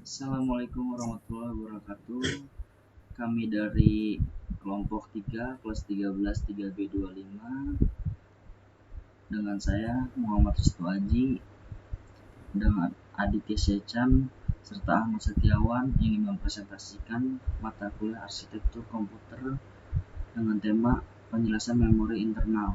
Assalamualaikum warahmatullahi wabarakatuh. Kami dari kelompok 3 kelas 13 3B25 dengan saya Muhammad Restu Aji dengan Aditya Sechan serta Ahmad Setiawan ingin mempresentasikan mata kuliah arsitektur komputer dengan tema penjelasan memori internal.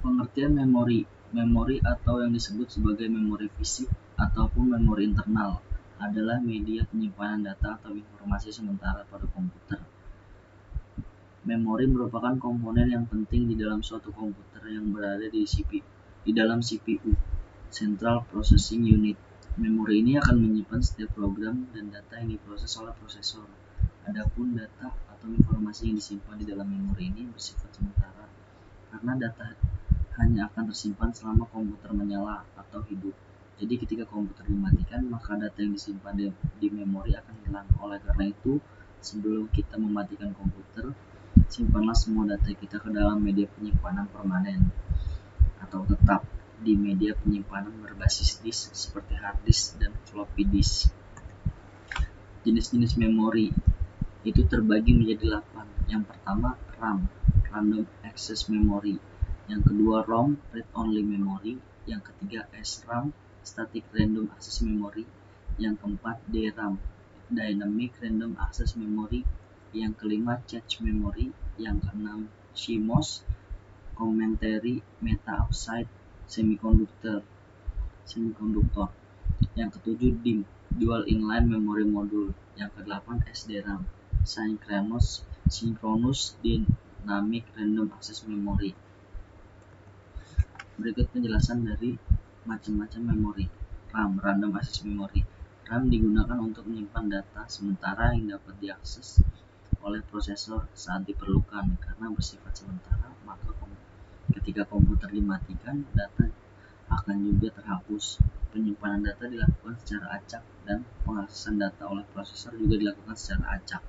Pengertian memori. Memori atau yang disebut sebagai memori fisik ataupun memori internal adalah media penyimpanan data atau informasi sementara pada komputer. Memori merupakan komponen yang penting di dalam suatu komputer yang berada di dalam CPU, Central Processing Unit. Memori ini akan menyimpan setiap program dan data yang diproses oleh prosesor. Adapun data atau informasi yang disimpan di dalam memori ini bersifat sementara, karena data hanya akan tersimpan selama komputer menyala atau hidup. Jadi ketika komputer dimatikan, maka data yang disimpan di memori akan hilang. Oleh karena itu, sebelum kita mematikan komputer, simpanlah semua data kita ke dalam media penyimpanan permanen atau tetap di media penyimpanan berbasis disk seperti hard disk dan floppy disk. Jenis-jenis memori itu terbagi menjadi 8. Yang pertama RAM, Random Access Memory. Yang kedua ROM, Read Only Memory. Yang ketiga SRAM, Static Random Access Memory. Yang keempat DRAM, Dynamic Random Access Memory. Yang kelima Cache Memory. Yang keenam CMOS, Common-Tary Meta-Oxide Semiconductor. Yang ketujuh DIMM, Dual Inline Memory Module. Yang kedelapan SDRAM, Synchronous Dynamic Random Access Memory. Berikut penjelasan dari macam-macam memori. RAM, Random Access Memory. RAM digunakan untuk menyimpan data sementara yang dapat diakses oleh prosesor saat diperlukan. Karena bersifat sementara, maka ketika komputer dimatikan, data akan juga terhapus. Penyimpanan data dilakukan secara acak dan pengaksesan data oleh prosesor juga dilakukan secara acak.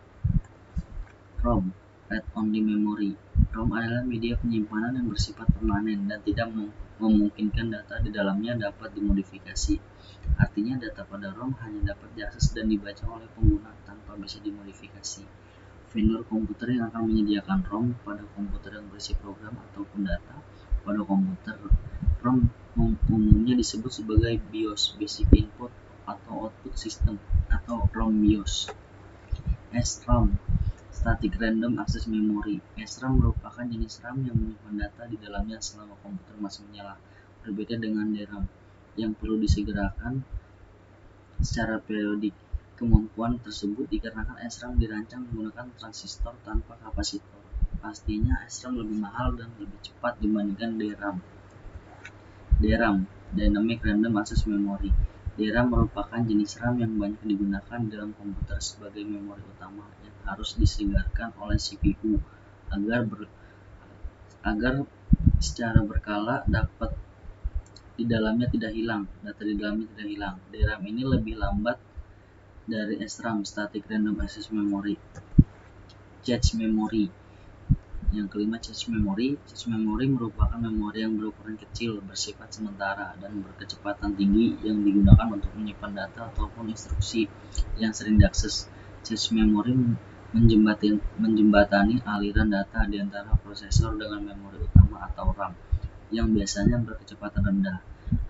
ROM, Read Only Memory. ROM adalah media penyimpanan yang bersifat permanen dan tidak memungkinkan data di dalamnya dapat dimodifikasi. Artinya data pada ROM hanya dapat diakses dan dibaca oleh pengguna tanpa bisa dimodifikasi. Vendor komputer yang akan menyediakan ROM pada komputer yang berisi program ataupun data pada komputer. ROM umumnya disebut sebagai BIOS, Basic Input atau Output System, atau ROM BIOS. SRAM, Static Random Access Memory. SRAM merupakan jenis RAM yang menyimpan data di dalamnya selama komputer masih menyala. Berbeda dengan DRAM yang perlu disegerakan secara periodik. Kemampuan tersebut dikarenakan SRAM dirancang menggunakan transistor tanpa kapasitor. Pastinya SRAM lebih mahal dan lebih cepat dibandingkan DRAM. DRAM, Dynamic Random Access Memory. DRAM merupakan jenis RAM yang banyak digunakan dalam komputer sebagai memori utama yang harus disegarkan oleh CPU agar secara berkala dapat data di dalamnya tidak hilang. DRAM ini lebih lambat dari SRAM, Static Random Access Memory. Cache Memory. Yang kelima Cache Memory. Cache Memory merupakan memori yang berukuran kecil, bersifat sementara, dan berkecepatan tinggi yang digunakan untuk menyimpan data ataupun instruksi yang sering diakses. Cache Memory menjembatani aliran data di antara prosesor dengan memori utama atau RAM yang biasanya berkecepatan rendah.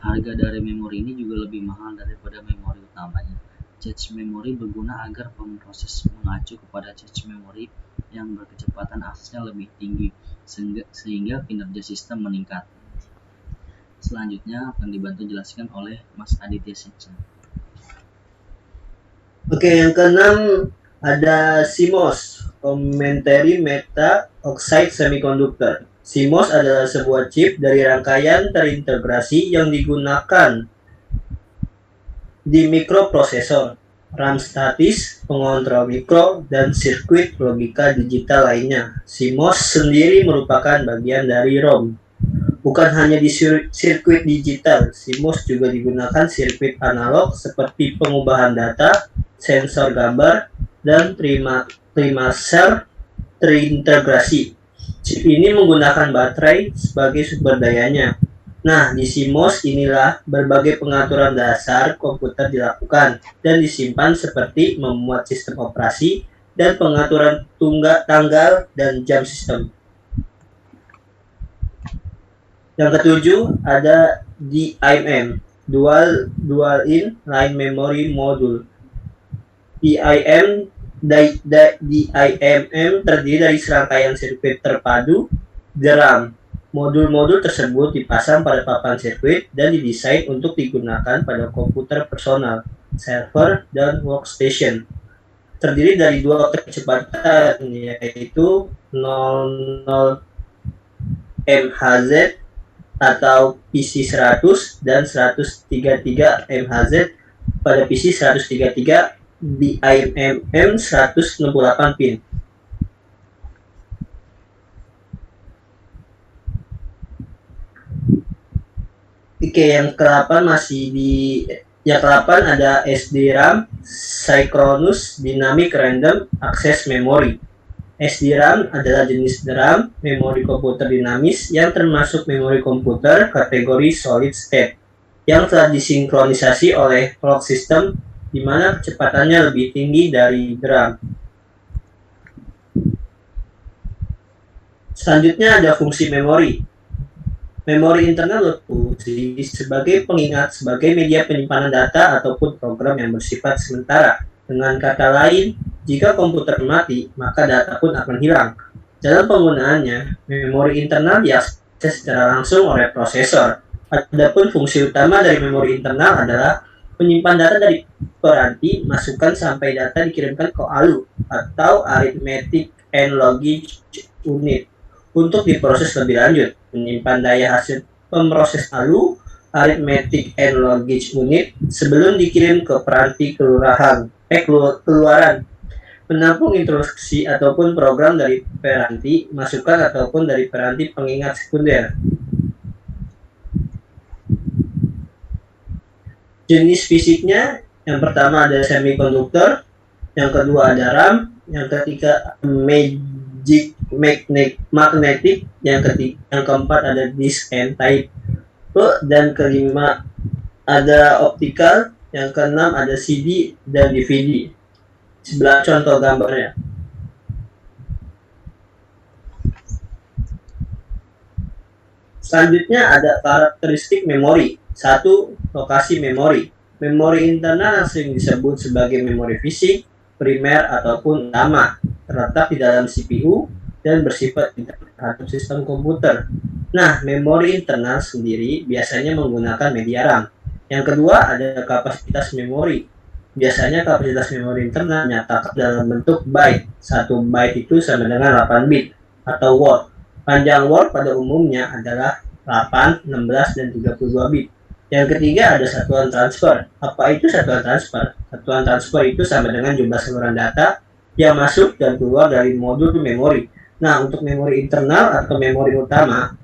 Harga dari memori ini juga lebih mahal daripada memori utamanya. Cache Memory berguna agar pemroses mengacu kepada cache memory yang berkecepatan aksesnya lebih tinggi sehingga kinerja sistem meningkat. Selanjutnya akan dibantu jelaskan oleh Mas Aditya Sechan. Oke, yang keenam ada CMOS, Common-Tary Meta-Oxide Semiconductor. CMOS adalah sebuah chip dari rangkaian terintegrasi yang digunakan di mikroprosesor, RAM statis, pengontrol mikro, dan sirkuit logika digital lainnya. CMOS sendiri merupakan bagian dari ROM. Bukan hanya di sirkuit digital, CMOS juga digunakan sirkuit analog seperti pengubahan data, sensor gambar, dan trimaser terintegrasi. Chip ini menggunakan baterai sebagai sumber dayanya. Nah, di CMOS inilah berbagai pengaturan dasar komputer dilakukan dan disimpan seperti memuat sistem operasi dan pengaturan tanggal dan jam sistem. Yang ketujuh ada DIMM, Dual Line Memory Module. DIMM terdiri dari serangkaian sirkuit terpadu DRAM. Modul-modul tersebut dipasang pada papan sirkuit dan didesain untuk digunakan pada komputer personal, server, dan workstation. Terdiri dari dua kecepatan, yaitu 00 MHz atau PC 100 dan 133 MHz pada PC 133 DIMM 168 pin. Oke, yang ke-8 ada SDRAM, Synchronous Dynamic Random Access Memory. SDRAM adalah jenis DRAM, memori komputer dinamis yang termasuk memori komputer kategori solid state yang telah disinkronisasi oleh clock system di mana kecepatannya lebih tinggi dari DRAM. Selanjutnya ada fungsi memori. Memori internal berfungsi sebagai pengingat, sebagai media penyimpanan data ataupun program yang bersifat sementara. Dengan kata lain, jika komputer mati, maka data pun akan hilang. Dalam penggunaannya, memori internal diakses secara langsung oleh prosesor. Adapun fungsi utama dari memori internal adalah menyimpan data dari peranti, masukkan sampai data dikirimkan ke ALU atau Arithmetic and Logic Unit untuk diproses lebih lanjut. Menyimpan daya hasil pemroses ALU, Arithmetic and Logic Unit sebelum dikirim ke peranti keluaran. Menampung instruksi ataupun program dari peranti masukan ataupun dari peranti pengingat sekunder. Jenis fisiknya, yang pertama ada semikonduktor, yang kedua ada RAM, yang ketiga magnetic, yang keempat ada disk and type, dan kelima ada optical, yang keenam ada CD dan DVD. Sebelah contoh gambarnya. Selanjutnya ada karakteristik memori. 1. Lokasi memori. Memori internal sering disebut sebagai memori fisik, primer ataupun utama, terletak di dalam CPU dan bersifat terhadap sistem komputer. Nah, memori internal sendiri biasanya menggunakan media RAM. Yang kedua ada kapasitas memori. Biasanya kapasitas memori internal nyatakan dalam bentuk byte. 1 byte itu sama dengan 8 bit atau word. Panjang word pada umumnya adalah 8, 16, dan 32 bit. Yang ketiga ada satuan transfer. Apa itu satuan transfer? Satuan transfer itu sama dengan jumlah saluran data yang masuk dan keluar dari modul memori. Nah, untuk memori internal atau memori utama,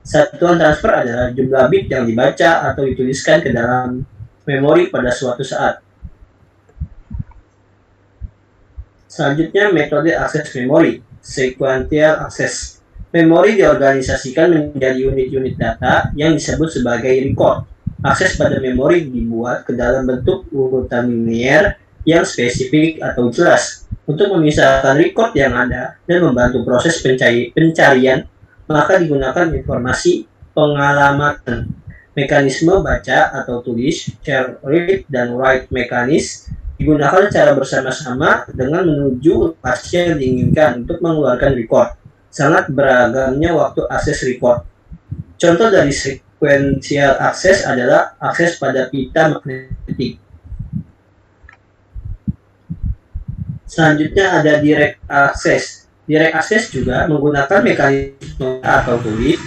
satuan transfer adalah jumlah bit yang dibaca atau dituliskan ke dalam memori pada suatu saat. Selanjutnya metode akses memori, sequential access. Memori diorganisasikan menjadi unit-unit data yang disebut sebagai record. Akses pada memori dibuat ke dalam bentuk urutan linear yang spesifik atau jelas. Untuk memisahkan record yang ada dan membantu proses pencarian, maka digunakan informasi pengalamatan. Mekanisme baca atau tulis, share, read, dan write mekanis digunakan secara bersama-sama dengan menuju lokasi yang diinginkan untuk mengeluarkan record. Sangat beragamnya waktu akses record. Contoh dari sequential access adalah akses pada pita magnetik. Selanjutnya ada direct access. Direct access juga menggunakan mekanisme atau tulis,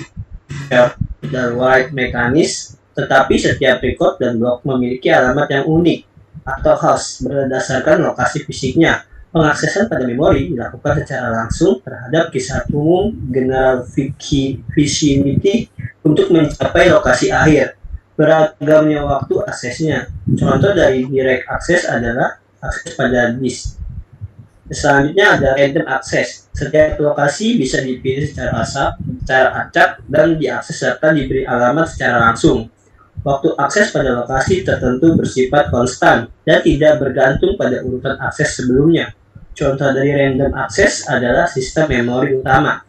share, dan write mekanis, tetapi setiap record dan blok memiliki alamat yang unik atau host berdasarkan lokasi fisiknya. Pengaksesan pada memori dilakukan secara langsung terhadap kisah umum general vicinity untuk mencapai lokasi akhir. Beragamnya waktu aksesnya. Contoh dari direct access adalah akses pada disk. Selanjutnya ada random access. Setiap lokasi bisa dipilih secara acak dan diakses serta diberi alamat secara langsung. Waktu akses pada lokasi tertentu bersifat konstan dan tidak bergantung pada urutan akses sebelumnya. Contoh dari random access adalah sistem memori utama.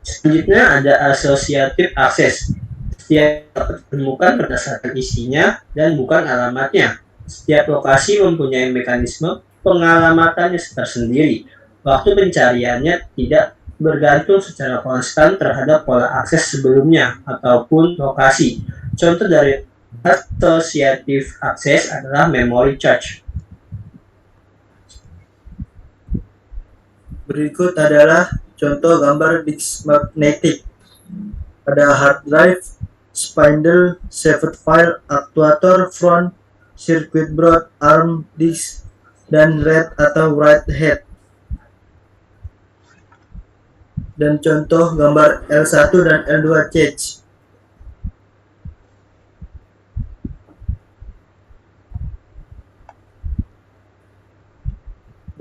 Selanjutnya ada associative access. Setiap dapat ditemukan berdasarkan isinya dan bukan alamatnya. Setiap lokasi mempunyai mekanisme pengalamatannya tersendiri. Waktu pencariannya tidak bergantung secara konstan terhadap pola akses sebelumnya ataupun lokasi. Contoh dari associative access adalah memory cache. Berikut adalah contoh gambar disk magnetic. Ada hard drive, spindle, saved file, aktuator, front, circuit board, ARM disk, dan read atau write head. Dan contoh gambar L1 dan L2 cache.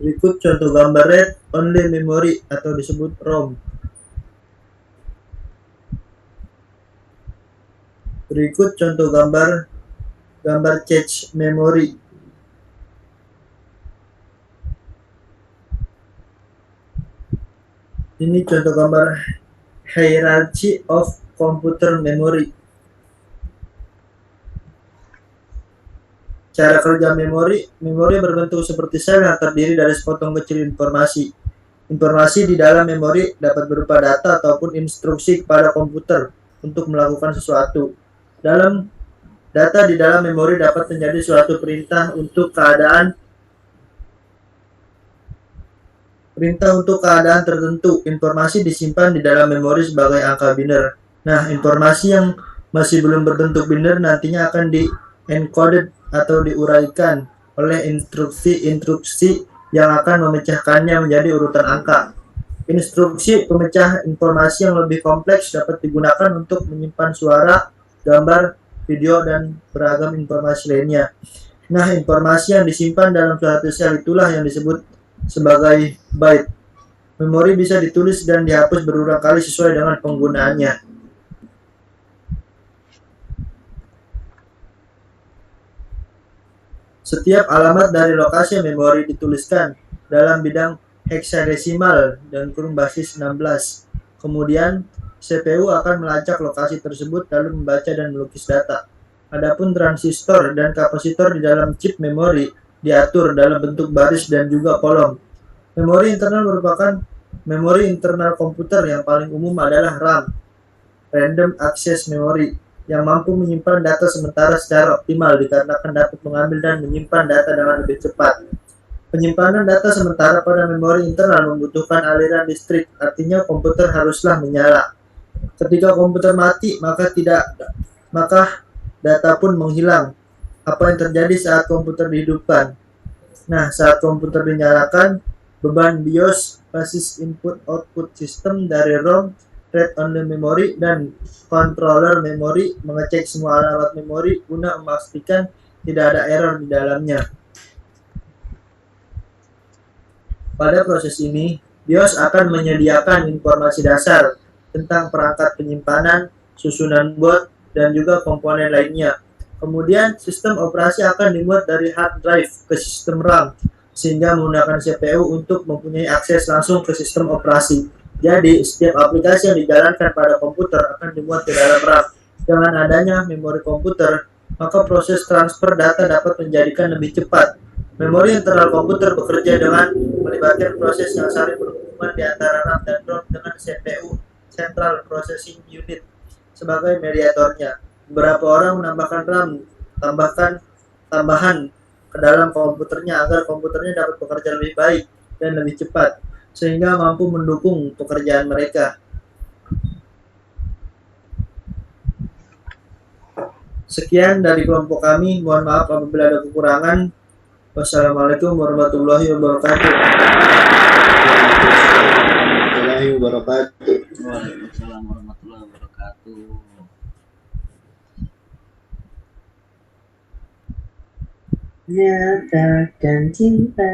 Berikut contoh gambar read only memory atau disebut ROM. Berikut contoh gambar cache memory. Ini contoh gambar hierarchy of computer memory. Cara kerja memori berbentuk seperti sel yang terdiri dari sepotong kecil informasi. Informasi di dalam memori dapat berupa data ataupun instruksi kepada komputer untuk melakukan sesuatu. Data di dalam memori dapat menjadi suatu perintah untuk keadaan tertentu. Informasi disimpan di dalam memori sebagai angka biner. Nah, informasi yang masih belum berbentuk biner nantinya akan di-encoded atau diuraikan oleh instruksi yang akan memecahkannya menjadi urutan angka. Instruksi pemecah informasi yang lebih kompleks dapat digunakan untuk menyimpan suara, gambar, video, dan beragam informasi lainnya. Nah, informasi yang disimpan dalam suatu sel itulah yang disebut sebagai byte. Memori bisa ditulis dan dihapus berulang kali sesuai dengan penggunaannya. Setiap alamat dari lokasi memori dituliskan dalam bidang heksadesimal dan kurung basis 16. Kemudian, CPU akan melacak lokasi tersebut lalu membaca dan melukis data. Adapun transistor dan kapasitor di dalam chip memori diatur dalam bentuk baris dan juga kolom. Memori internal merupakan memori internal komputer yang paling umum adalah RAM, Random Access Memory, yang mampu menyimpan data sementara secara optimal dikarenakan dapat mengambil dan menyimpan data dengan lebih cepat. Penyimpanan data sementara pada memori internal membutuhkan aliran listrik, artinya komputer haruslah menyala. Ketika komputer mati, maka data pun menghilang. Apa yang terjadi saat komputer dihidupkan? Nah, saat komputer dinyalakan, beban BIOS basis input-output system dari ROM, read-only memory, dan controller memory mengecek semua alamat memori guna memastikan tidak ada error di dalamnya. Pada proses ini, BIOS akan menyediakan informasi dasar tentang perangkat penyimpanan, susunan boot, dan juga komponen lainnya. Kemudian, sistem operasi akan dimuat dari hard drive ke sistem RAM, sehingga menggunakan CPU untuk mempunyai akses langsung ke sistem operasi. Jadi, setiap aplikasi yang dijalankan pada komputer akan dimuat ke dalam RAM. Dengan adanya memori komputer, maka proses transfer data dapat menjadikan lebih cepat. Memori internal komputer bekerja dengan melibatkan proses yang saling berhubungan di antara RAM dan ROM dengan CPU, Central Processing Unit, sebagai mediatornya. Beberapa orang menambahkan RAM tambahan ke dalam komputernya agar komputernya dapat bekerja lebih baik dan lebih cepat, sehingga mampu mendukung pekerjaan mereka. Sekian dari kelompok kami, mohon maaf apabila ada kekurangan. Wassalamualaikum warahmatullahi wabarakatuh. Waalaikumsalam warahmatullahi wabarakatuh. Nyatakan cinta.